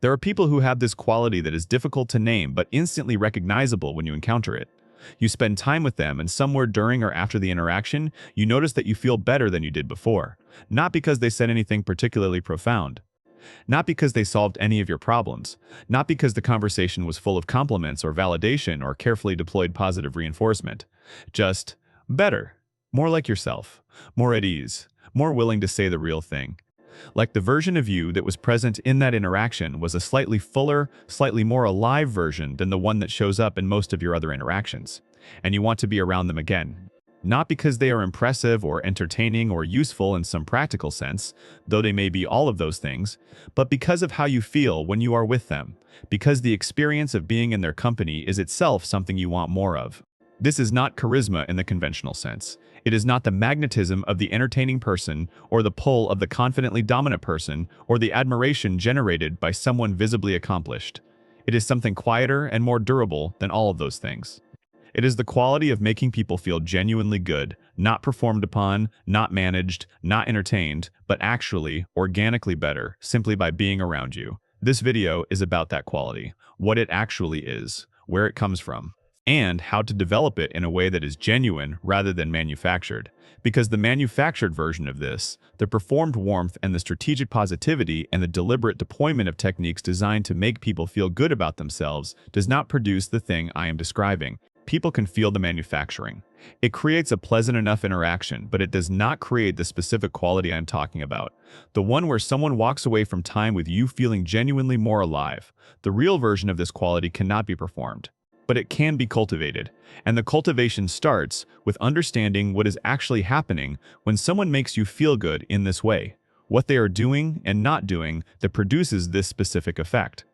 There are people who have this quality that is difficult to name but instantly recognizable when you encounter it. You spend time with them, and somewhere during or after the interaction, you notice that you feel better than you did before. Not because they said anything particularly profound. Not because they solved any of your problems. Not because the conversation was full of compliments or validation or carefully deployed positive reinforcement. Just better. More like yourself. More at ease. More willing to say the real thing. Like the version of you that was present in that interaction was a slightly fuller, slightly more alive version than the one that shows up in most of your other interactions. And you want to be around them again. Not because they are impressive or entertaining or useful in some practical sense, though they may be all of those things, but because of how you feel when you are with them, because the experience of being in their company is itself something you want more of. This is not charisma in the conventional sense. It is not the magnetism of the entertaining person, or the pull of the confidently dominant person, or the admiration generated by someone visibly accomplished. It is something quieter and more durable than all of those things. It is the quality of making people feel genuinely good, not performed upon, not managed, not entertained, but actually, organically better, simply by being around you. This video is about that quality, what it actually is, where it comes from, and how to develop it in a way that is genuine rather than manufactured. Because the manufactured version of this, the performed warmth and the strategic positivity and the deliberate deployment of techniques designed to make people feel good about themselves, does not produce the thing I am describing. People can feel the manufacturing. It creates a pleasant enough interaction, but it does not create the specific quality I'm talking about. The one where someone walks away from time with you feeling genuinely more alive. The real version of this quality cannot be performed, but it can be cultivated. And the cultivation starts with understanding what is actually happening when someone makes you feel good in this way, what they are doing and not doing that produces this specific effect.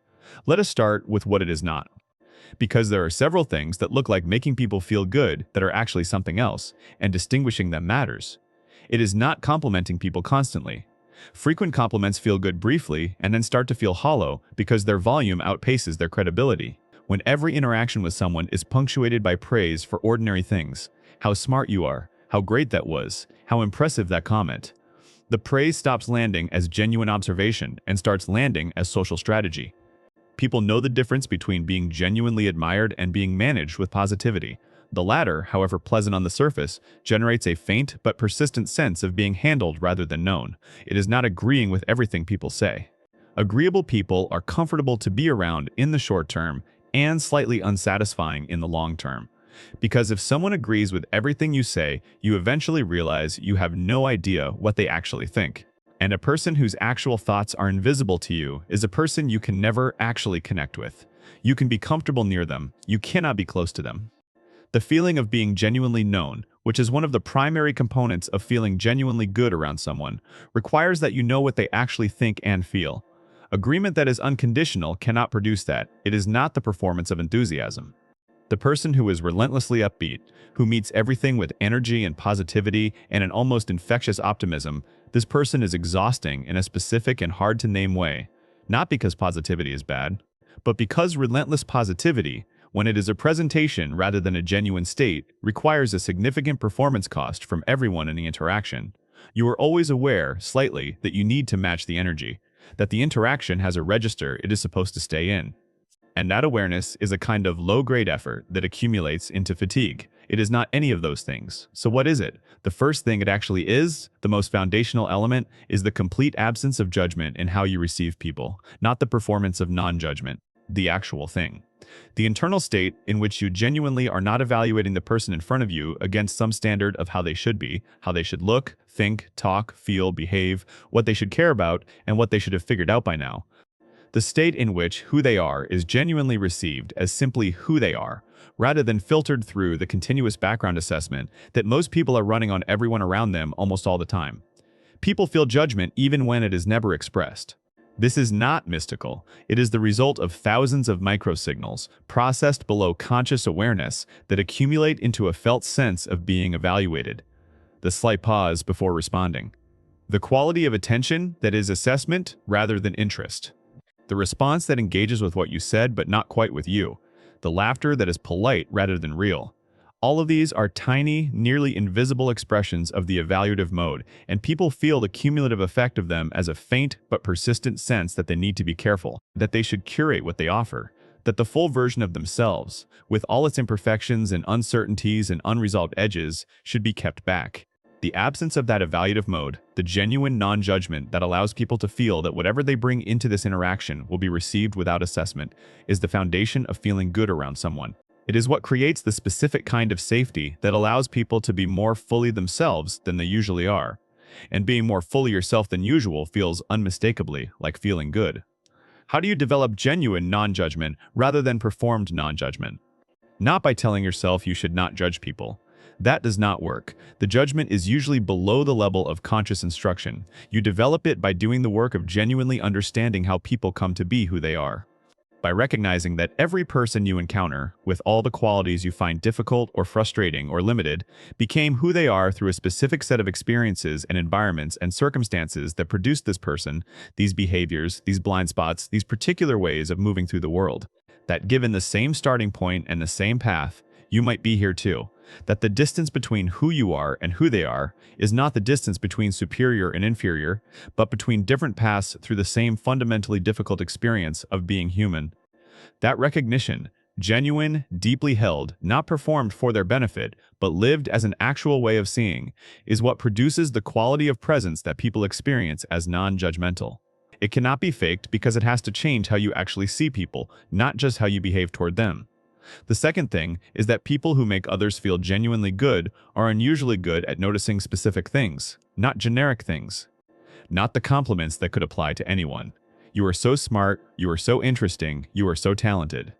Let us start with what it is not. Because there are several things that look like making people feel good that are actually something else, and distinguishing them matters. It is not complimenting people constantly. Frequent compliments feel good briefly and then start to feel hollow because their volume outpaces their credibility. When every interaction with someone is punctuated by praise for ordinary things, how smart you are, how great that was, how impressive that comment, the praise stops landing as genuine observation and starts landing as social strategy. People know the difference between being genuinely admired and being managed with positivity. The latter, however pleasant on the surface, generates a faint but persistent sense of being handled rather than known. It is not agreeing with everything people say. Agreeable people are comfortable to be around in the short term and slightly unsatisfying in the long term. Because if someone agrees with everything you say, you eventually realize you have no idea what they actually think. And a person whose actual thoughts are invisible to you is a person you can never actually connect with. You can be comfortable near them, you cannot be close to them. The feeling of being genuinely known, which is one of the primary components of feeling genuinely good around someone, requires that you know what they actually think and feel. Agreement that is unconditional cannot produce that. It is not the performance of enthusiasm. The person who is relentlessly upbeat, who meets everything with energy and positivity and an almost infectious optimism, this person is exhausting in a specific and hard-to-name way. Not because positivity is bad, but because relentless positivity, when it is a presentation rather than a genuine state, requires a significant performance cost from everyone in the interaction. You are always aware, slightly, that you need to match the energy, that the interaction has a register it is supposed to stay in. And that awareness is a kind of low-grade effort that accumulates into fatigue. It is not any of those things. So what is it? The first thing it actually is, the most foundational element, is the complete absence of judgment in how you receive people, not the performance of non-judgment, the actual thing. The internal state in which you genuinely are not evaluating the person in front of you against some standard of how they should be, how they should look, think, talk, feel, behave, what they should care about, and what they should have figured out by now. The state in which who they are is genuinely received as simply who they are, rather than filtered through the continuous background assessment that most people are running on everyone around them almost all the time. People feel judgment even when it is never expressed. This is not mystical. It is the result of thousands of microsignals processed below conscious awareness that accumulate into a felt sense of being evaluated. The slight pause before responding. The quality of attention that is assessment rather than interest. The response that engages with what you said but not quite with you. The laughter that is polite rather than real. All of these are tiny, nearly invisible expressions of the evaluative mode, and people feel the cumulative effect of them as a faint but persistent sense that they need to be careful, that they should curate what they offer, that the full version of themselves, with all its imperfections and uncertainties and unresolved edges, should be kept back. The absence of that evaluative mode, the genuine non-judgment that allows people to feel that whatever they bring into this interaction will be received without assessment, is the foundation of feeling good around someone. It is what creates the specific kind of safety that allows people to be more fully themselves than they usually are. And being more fully yourself than usual feels unmistakably like feeling good. How do you develop genuine non-judgment rather than performed non-judgment? Not by telling yourself you should not judge people. That does not work. The judgment is usually below the level of conscious instruction. You develop it by doing the work of genuinely understanding how people come to be who they are. By recognizing that every person you encounter, with all the qualities you find difficult or frustrating or limited, became who they are through a specific set of experiences and environments and circumstances that produced this person, these behaviors, these blind spots, these particular ways of moving through the world. That given the same starting point and the same path, you might be here too. That the distance between who you are and who they are is not the distance between superior and inferior, but between different paths through the same fundamentally difficult experience of being human. That recognition, genuine, deeply held, not performed for their benefit, but lived as an actual way of seeing, is what produces the quality of presence that people experience as non-judgmental. It cannot be faked because it has to change how you actually see people, not just how you behave toward them. The second thing is that people who make others feel genuinely good are unusually good at noticing specific things, not generic things. Not the compliments that could apply to anyone. You are so smart, you are so interesting, you are so talented.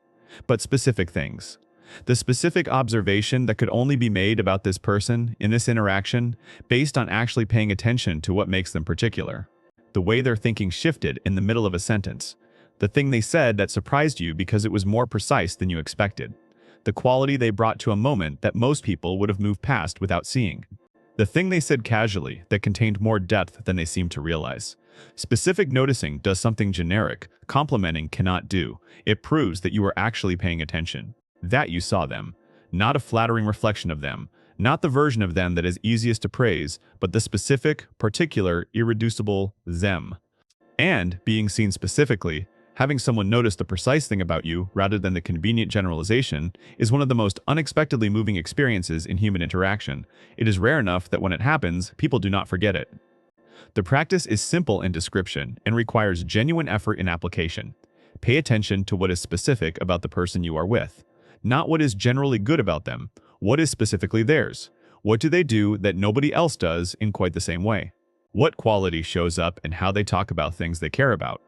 But specific things. The specific observation that could only be made about this person in this interaction based on actually paying attention to what makes them particular. The way their thinking shifted in the middle of a sentence. The thing they said that surprised you because it was more precise than you expected. The quality they brought to a moment that most people would have moved past without seeing. The thing they said casually that contained more depth than they seemed to realize. Specific noticing does something generic, complimenting cannot do. It proves that you are actually paying attention. That you saw them. Not a flattering reflection of them. Not the version of them that is easiest to praise, but the specific, particular, irreducible them. And, being seen specifically, having someone notice the precise thing about you rather than the convenient generalization is one of the most unexpectedly moving experiences in human interaction. It is rare enough that when it happens, people do not forget it. The practice is simple in description and requires genuine effort in application. Pay attention to what is specific about the person you are with. Not what is generally good about them. What is specifically theirs? What do they do that nobody else does in quite the same way? What quality shows up in how they talk about things they care about?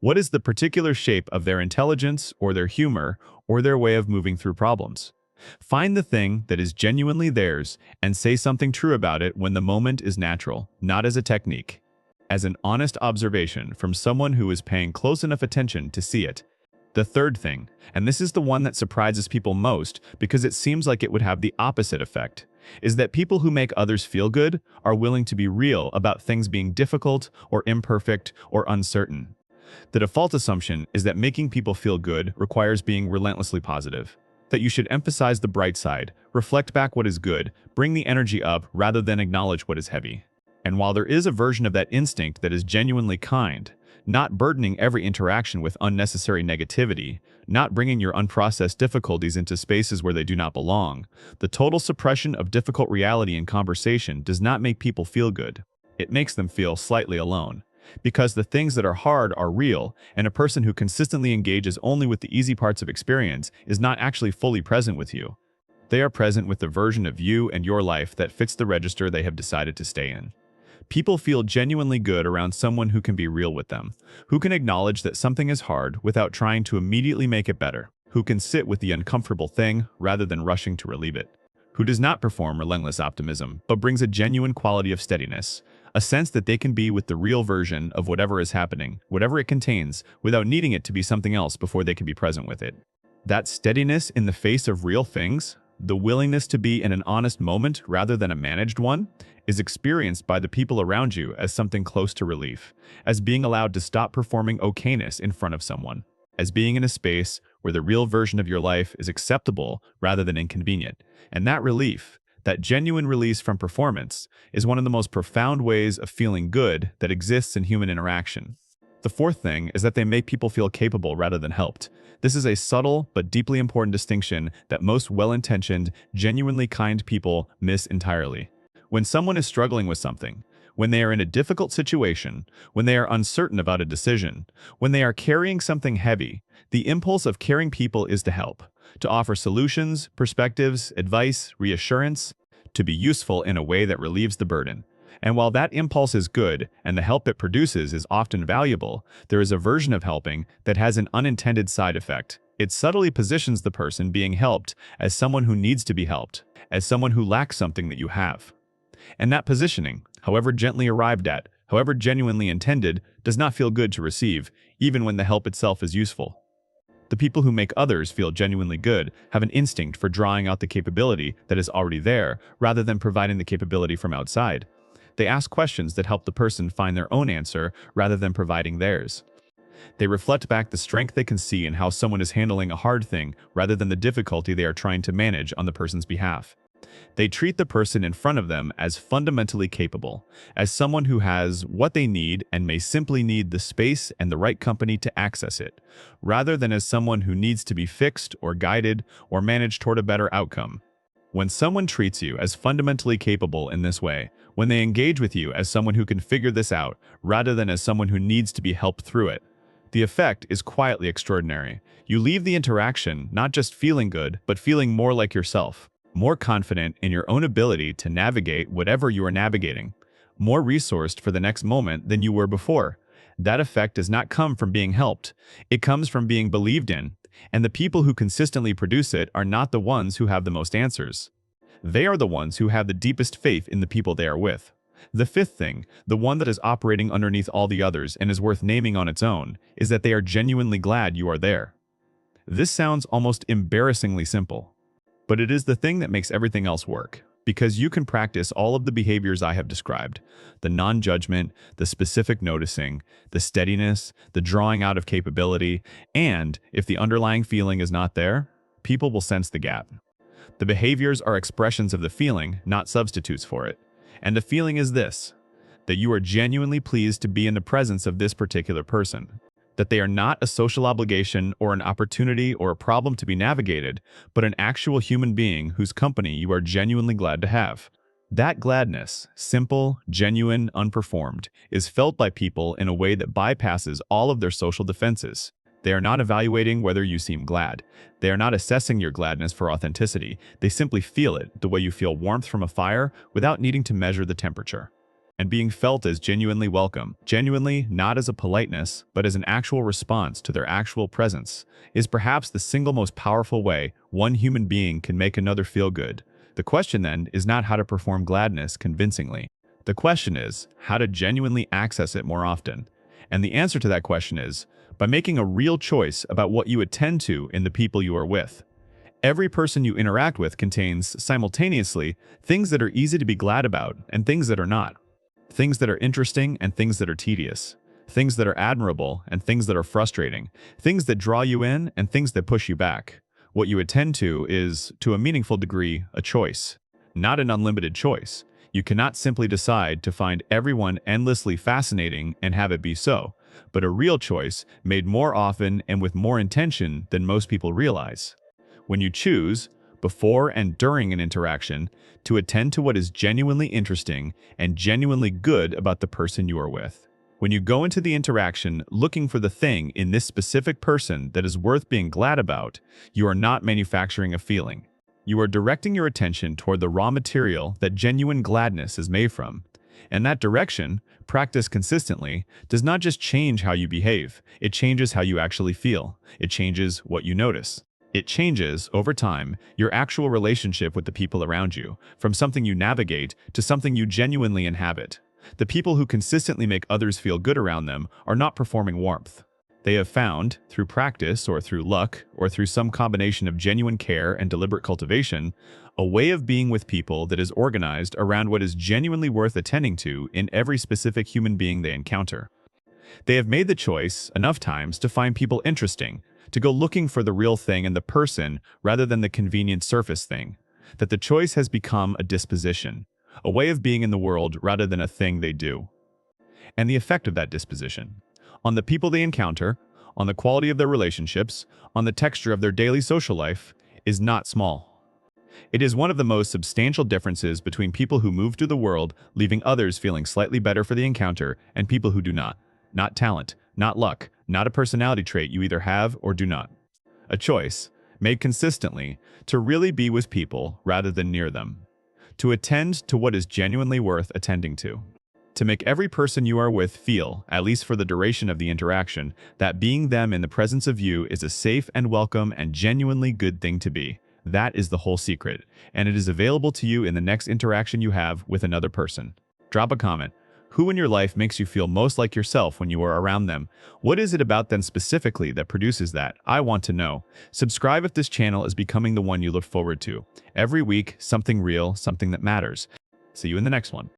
What is the particular shape of their intelligence or their humor or their way of moving through problems? Find the thing that is genuinely theirs and say something true about it when the moment is natural, not as a technique. As an honest observation from someone who is paying close enough attention to see it. The third thing, and this is the one that surprises people most because it seems like it would have the opposite effect, is that people who make others feel good are willing to be real about things being difficult or imperfect or uncertain. The default assumption is that making people feel good requires being relentlessly positive. That you should emphasize the bright side, reflect back what is good, bring the energy up rather than acknowledge what is heavy. And while there is a version of that instinct that is genuinely kind, not burdening every interaction with unnecessary negativity, not bringing your unprocessed difficulties into spaces where they do not belong, the total suppression of difficult reality in conversation does not make people feel good. It makes them feel slightly alone. Because the things that are hard are real, and a person who consistently engages only with the easy parts of experience is not actually fully present with you. They are present with the version of you and your life that fits the register they have decided to stay in. People feel genuinely good around someone who can be real with them, who can acknowledge that something is hard without trying to immediately make it better, who can sit with the uncomfortable thing rather than rushing to relieve it, who does not perform relentless optimism but brings a genuine quality of steadiness, a sense that they can be with the real version of whatever is happening, whatever it contains, without needing it to be something else before they can be present with it. That steadiness in the face of real things, the willingness to be in an honest moment rather than a managed one, is experienced by the people around you as something close to relief, as being allowed to stop performing okayness in front of someone, as being in a space where the real version of your life is acceptable rather than inconvenient. And that relief, that genuine release from performance, is one of the most profound ways of feeling good that exists in human interaction. The fourth thing is that they make people feel capable rather than helped. This is a subtle but deeply important distinction that most well-intentioned, genuinely kind people miss entirely. When someone is struggling with something, when they are in a difficult situation, when they are uncertain about a decision, when they are carrying something heavy, the impulse of caring people is to help, to offer solutions, perspectives, advice, reassurance, to be useful in a way that relieves the burden. And while that impulse is good and the help it produces is often valuable, there is a version of helping that has an unintended side effect. It subtly positions the person being helped as someone who needs to be helped, as someone who lacks something that you have. And that positioning, however gently arrived at, however genuinely intended, does not feel good to receive, even when the help itself is useful. The people who make others feel genuinely good have an instinct for drawing out the capability that is already there, rather than providing the capability from outside. They ask questions that help the person find their own answer rather than providing theirs. They reflect back the strength they can see in how someone is handling a hard thing rather than the difficulty they are trying to manage on the person's behalf. They treat the person in front of them as fundamentally capable, as someone who has what they need and may simply need the space and the right company to access it, rather than as someone who needs to be fixed or guided or managed toward a better outcome. When someone treats you as fundamentally capable in this way, when they engage with you as someone who can figure this out rather than as someone who needs to be helped through it, the effect is quietly extraordinary. You leave the interaction not just feeling good, but feeling more like yourself, more confident in your own ability to navigate whatever you are navigating, more resourced for the next moment than you were before. That effect does not come from being helped. It comes from being believed in, and the people who consistently produce it are not the ones who have the most answers. They are the ones who have the deepest faith in the people they are with. The fifth thing, the one that is operating underneath all the others and is worth naming on its own, is that they are genuinely glad you are there. This sounds almost embarrassingly simple, but it is the thing that makes everything else work. Because you can practice all of the behaviors I have described, the non-judgment, the specific noticing, the steadiness, the drawing out of capability, and if the underlying feeling is not there, people will sense the gap. The behaviors are expressions of the feeling, not substitutes for it. And the feeling is this, that you are genuinely pleased to be in the presence of this particular person, that they are not a social obligation or an opportunity or a problem to be navigated, but an actual human being whose company you are genuinely glad to have. That gladness, simple, genuine, unperformed, is felt by people in a way that bypasses all of their social defenses. They are not evaluating whether you seem glad. They are not assessing your gladness for authenticity. They simply feel it, the way you feel warmth from a fire without needing to measure the temperature. And being felt as genuinely welcome, genuinely not as a politeness, but as an actual response to their actual presence, is perhaps the single most powerful way one human being can make another feel good. The question then is not how to perform gladness convincingly. The question is how to genuinely access it more often. And the answer to that question is by making a real choice about what you attend to in the people you are with. Every person you interact with contains, simultaneously, things that are easy to be glad about and things that are not. Things that are interesting and things that are tedious. Things that are admirable and things that are frustrating. Things that draw you in and things that push you back. What you attend to is, to a meaningful degree, a choice, not an unlimited choice. You cannot simply decide to find everyone endlessly fascinating and have it be so, but a real choice made more often and with more intention than most people realize. When you choose, before and during an interaction, to attend to what is genuinely interesting and genuinely good about the person you are with. When you go into the interaction looking for the thing in this specific person that is worth being glad about, you are not manufacturing a feeling. You are directing your attention toward the raw material that genuine gladness is made from. And that direction, practiced consistently, does not just change how you behave, it changes how you actually feel. It changes what you notice. It changes, over time, your actual relationship with the people around you, from something you navigate to something you genuinely inhabit. The people who consistently make others feel good around them are not performing warmth. They have found, through practice or through luck or through some combination of genuine care and deliberate cultivation, a way of being with people that is organized around what is genuinely worth attending to in every specific human being they encounter. They have made the choice enough times to find people interesting, to go looking for the real thing in the person rather than the convenient surface thing, that the choice has become a disposition, a way of being in the world rather than a thing they do. And the effect of that disposition on the people they encounter, on the quality of their relationships, on the texture of their daily social life, is not small. It is one of the most substantial differences between people who move through the world, leaving others feeling slightly better for the encounter, and people who do not. Not talent, not luck, not a personality trait you either have or do not. A choice, made consistently, to really be with people rather than near them. To attend to what is genuinely worth attending to. To make every person you are with feel, at least for the duration of the interaction, that being them in the presence of you is a safe and welcome and genuinely good thing to be. That is the whole secret, and it is available to you in the next interaction you have with another person. Drop a comment. Who in your life makes you feel most like yourself when you are around them? What is it about them specifically that produces that? I want to know. Subscribe if this channel is becoming the one you look forward to. Every week, something real, something that matters. See you in the next one.